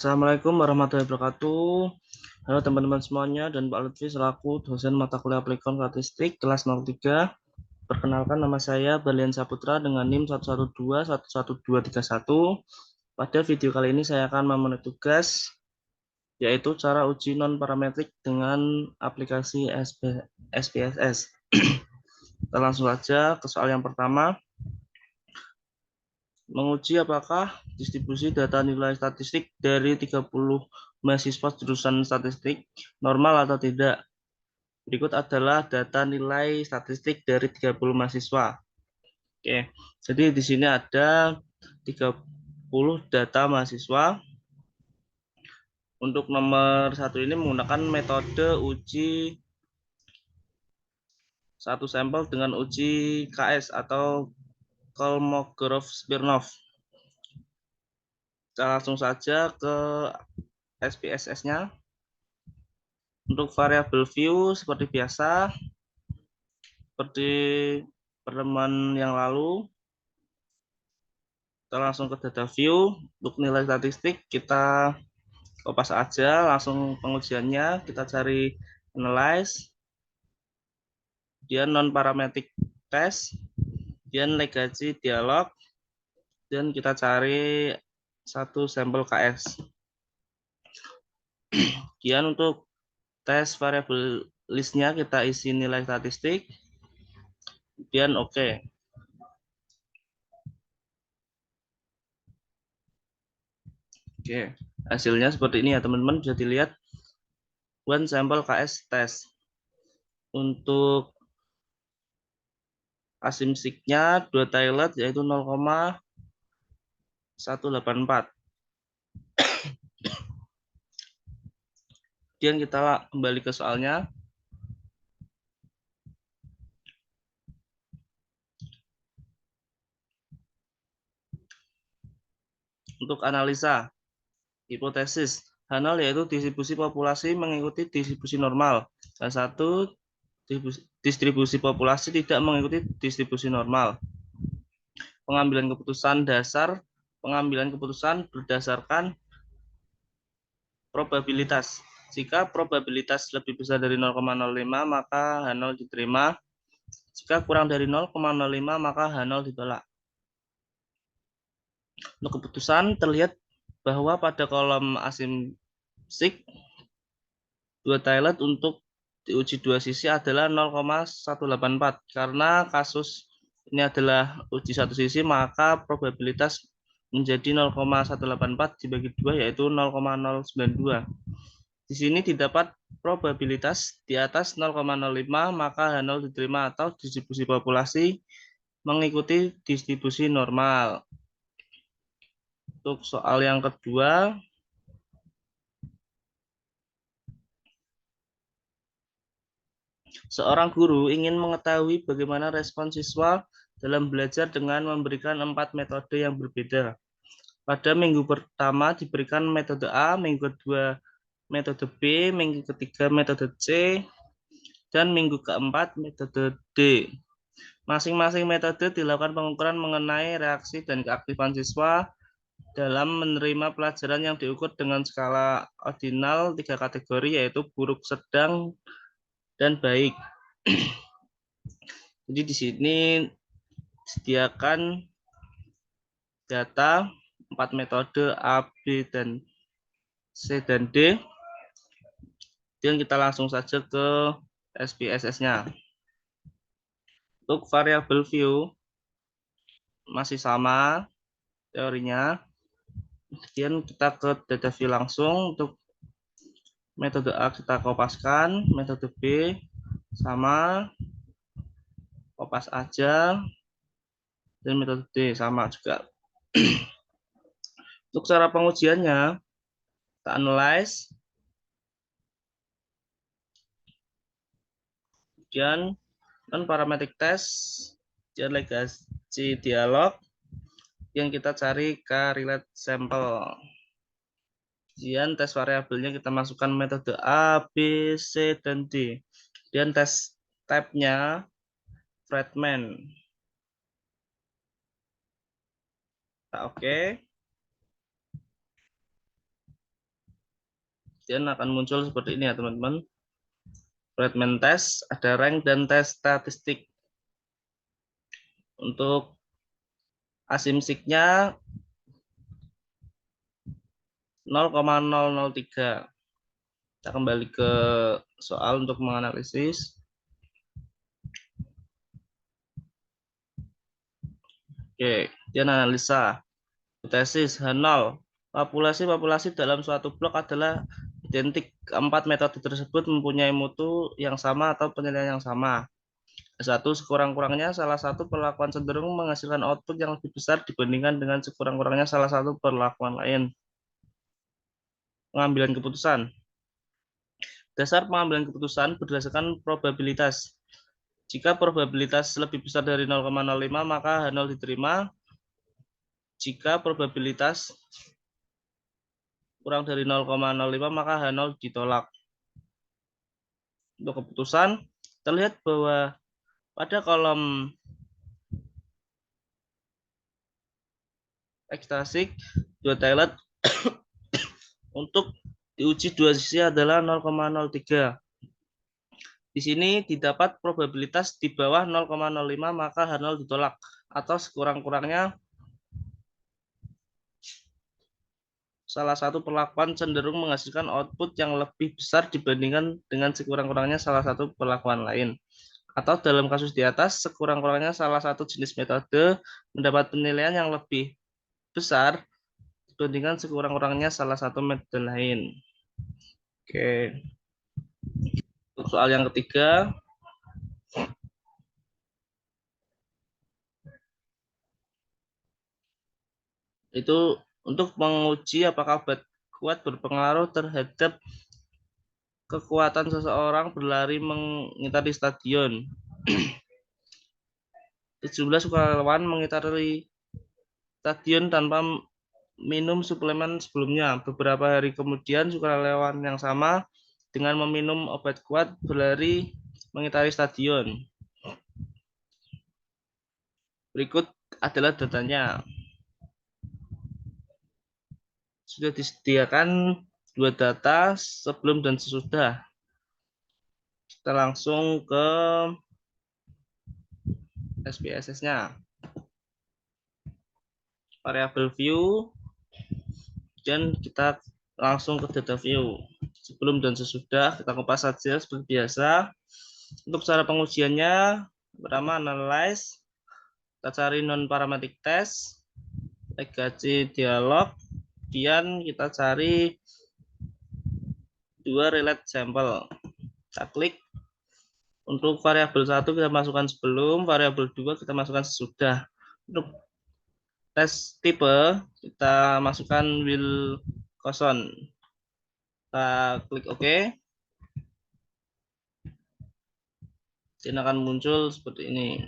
Assalamualaikum warahmatullahi wabarakatuh. Halo teman-teman semuanya dan Pak Lutfi selaku dosen mata kuliah Aplikon Statistik kelas 03. Perkenalkan nama saya Berlian Saputra dengan NIM 112111231. Pada video kali ini saya akan memenuhi tugas yaitu cara uji non parametrik dengan aplikasi SPSS. Kita langsung saja ke soal yang pertama. Menguji apakah distribusi data nilai statistik dari 30 mahasiswa jurusan statistik normal atau tidak. Berikut adalah data nilai statistik dari 30 mahasiswa. Oke, jadi di sini ada 30 data mahasiswa. Untuk nomor 1 ini menggunakan metode uji satu sampel dengan uji KS atau Kolmogorov-Smirnov. Kita langsung saja ke SPSS-nya. Untuk variabel view seperti biasa, seperti pertemuan yang lalu, kita langsung ke data view. Untuk nilai statistik kita kopas aja, langsung pengujiannya kita cari analyze, kemudian non parametric test, kemudian legacy dialog, dan kita cari satu sampel KS. Kemudian untuk tes variabel listnya kita isi nilai statistik, kemudian oke. Oke, hasilnya seperti ini ya teman-teman, bisa dilihat one sampel KS test. Untuk asimsiknya 2 tilet yaitu 0,184. Kemudian kita kembali ke soalnya. Untuk analisa hipotesis Hanel yaitu distribusi populasi mengikuti distribusi normal. Dan satu distribusi populasi tidak mengikuti distribusi normal. Pengambilan keputusan dasar, pengambilan keputusan berdasarkan probabilitas. Jika probabilitas lebih besar dari 0,05 maka H0 diterima. Jika kurang dari 0,05 maka H0 ditolak. Untuk keputusan terlihat bahwa pada kolom asimsik 2 tilet untuk diuji dua sisi adalah 0,184. Karena kasus ini adalah uji satu sisi, maka probabilitas menjadi 0,184 dibagi 2 yaitu 0,092. Di sini didapat probabilitas di atas 0,05 maka H0 diterima atau distribusi populasi mengikuti distribusi normal. Untuk soal yang kedua, seorang guru ingin mengetahui bagaimana respon siswa dalam belajar dengan memberikan 4 metode yang berbeda. Pada minggu pertama diberikan metode A, minggu kedua metode B, minggu ketiga metode C, dan minggu keempat metode D. Masing-masing metode dilakukan pengukuran mengenai reaksi dan keaktifan siswa dalam menerima pelajaran yang diukur dengan skala ordinal 3 kategori yaitu buruk, sedang, dan baik. Jadi di sini disediakan data 4 metode A, B, dan C dan D. Dan kita langsung saja ke SPSS-nya. Untuk variabel view masih sama teorinya. Kemudian kita ke data view langsung. Untuk metode A kita kopaskan, metode B sama, kopas aja, dan metode D sama juga. Untuk cara pengujiannya, kita analyze, kemudian non parametric test, kemudian legacy dialog, yang kita cari correlate sampel. Kemudian tes variabelnya kita masukkan metode A, B, C, dan D. Kemudian tes type-nya Friedman. Oke. kemudian akan muncul seperti ini ya teman-teman. Fragment test, ada rank dan tes statistik. Untuk asimsiknya 0,003. Kita kembali ke soal untuk menganalisis. Oke, kemudian analisa. Hipotesis H0. Populasi-populasi dalam suatu blok adalah identik. Keempat metode tersebut mempunyai mutu yang sama atau penilaian yang sama. Satu, sekurang-kurangnya salah satu perlakuan cenderung menghasilkan output yang lebih besar dibandingkan dengan sekurang-kurangnya salah satu perlakuan lain. Pengambilan keputusan. Dasar pengambilan keputusan berdasarkan probabilitas. Jika probabilitas lebih besar dari 0,05 maka H0 diterima. Jika probabilitas kurang dari 0,05 maka H0 ditolak. Untuk keputusan, terlihat bahwa pada kolom ekstasi dua Taylor untuk diuji dua sisi adalah 0,03. Di sini didapat probabilitas di bawah 0,05 maka H0 ditolak atau sekurang-kurangnya salah satu perlakuan cenderung menghasilkan output yang lebih besar dibandingkan dengan sekurang-kurangnya salah satu perlakuan lain. Atau dalam kasus di atas, sekurang-kurangnya salah satu jenis metode mendapat penilaian yang lebih besar dibandingkan sekurang-kurangnya salah satu metode lain. Oke. Untuk soal yang ketiga, itu untuk menguji apakah obat kuat berpengaruh terhadap kekuatan seseorang berlari mengitari stadion. 17 sukarelawan mengitari stadion tanpa minum suplemen sebelumnya. Beberapa hari kemudian sukarelawan yang sama dengan meminum obat kuat berlari mengitari stadion. Berikut adalah datanya. Sudah disediakan dua data sebelum dan sesudah. Kita langsung ke SPSS-nya. Variable view, dan kita langsung ke data view. Sebelum dan sesudah kita kupas saja seperti biasa. Untuk cara pengujiannya, pertama analyze, kita cari non parametric test, legasi dialog, kemudian kita cari dua relate sampel. Kita klik. Untuk variabel 1 kita masukkan sebelum, variabel 2 kita masukkan sesudah. Untuk tes tipe kita masukkan Wilcoxon. Kita klik OK. Dan akan muncul seperti ini.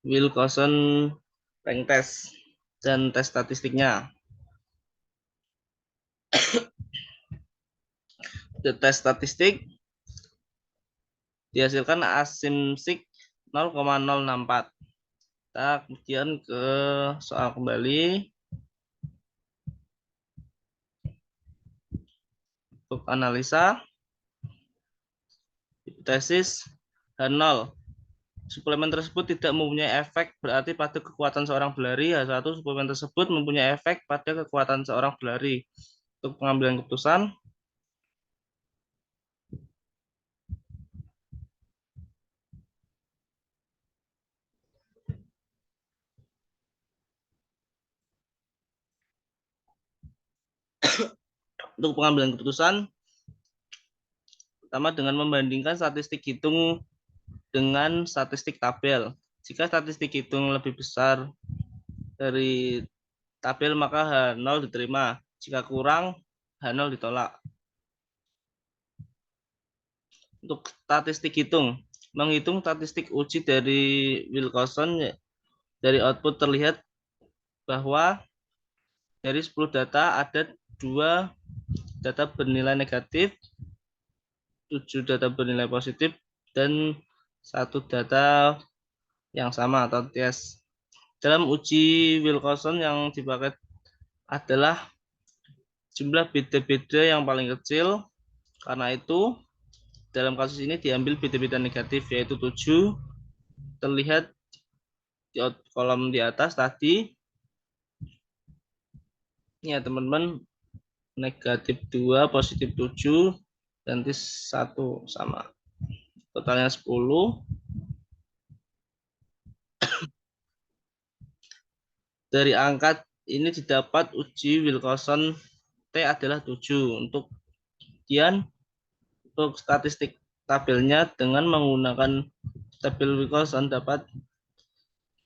Wilcoxon rank test dan tes statistiknya. The tes statistik dihasilkan asimsik 0,064. Kita kemudian ke soal kembali. Untuk analisa, hipotesis H0. Suplemen tersebut tidak mempunyai efek berarti pada kekuatan seorang berlari. H1, suplemen tersebut mempunyai efek pada kekuatan seorang berlari. Untuk pengambilan keputusan, pertama dengan membandingkan statistik hitung dengan statistik tabel. Jika statistik hitung lebih besar dari tabel maka H0 diterima. Jika kurang, H0 ditolak. Untuk statistik hitung, menghitung statistik uji dari Wilcoxon, dari output terlihat bahwa dari 10 data ada 2 data bernilai negatif, 7 data bernilai positif, dan 1 data yang sama atau TS. Dalam uji Wilcoxon yang dipakai adalah jumlah beta-beta yang paling kecil. Karena itu dalam kasus ini diambil beta-beta negatif yaitu 7. Terlihat di kolom di atas tadi. Ya teman-teman, negatif 2, positif 7, ganti 1 sama. Totalnya 10. Dari angka ini didapat uji Wilcoxon T adalah 7. Untuk statistik tabelnya dengan menggunakan tabel Wilcoxon dapat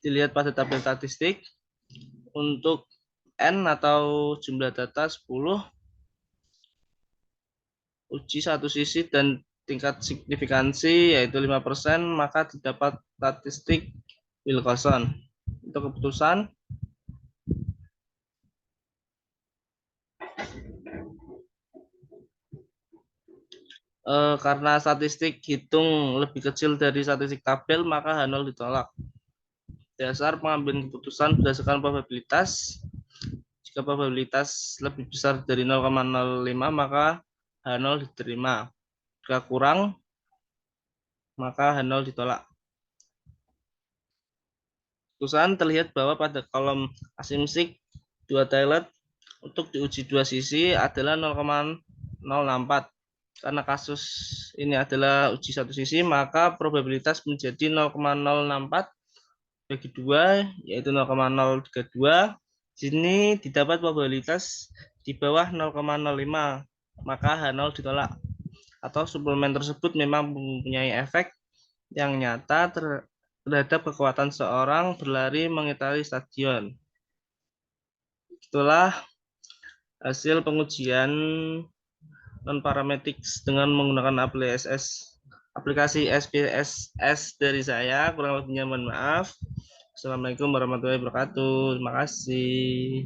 dilihat pada tabel statistik. Untuk N atau jumlah data 10, uji satu sisi dan tingkat signifikansi yaitu 5%, maka didapat statistik Wilcoxon. Untuk keputusan, karena statistik hitung lebih kecil dari statistik tabel, maka H0 ditolak. Dasar pengambilan keputusan berdasarkan probabilitas. Jika probabilitas lebih besar dari 0,05, maka H0 diterima. Jika kurang, maka H0 ditolak. Keputusan terlihat bahwa pada kolom asimsik 2 Taylor untuk diuji dua sisi adalah 0,064. Karena kasus ini adalah uji satu sisi, maka probabilitas menjadi 0,064 bagi 2, yaitu 0,032. Sini didapat probabilitas di bawah 0,05, maka H0 ditolak. Atau suplemen tersebut memang mempunyai efek yang nyata terhadap kekuatan seorang berlari mengitari stadion. Itulah hasil pengujian non-parametric dengan menggunakan aplikasi SPSS dari saya. Kurang lebihnya mohon maaf. Assalamualaikum warahmatullahi wabarakatuh. Terima kasih.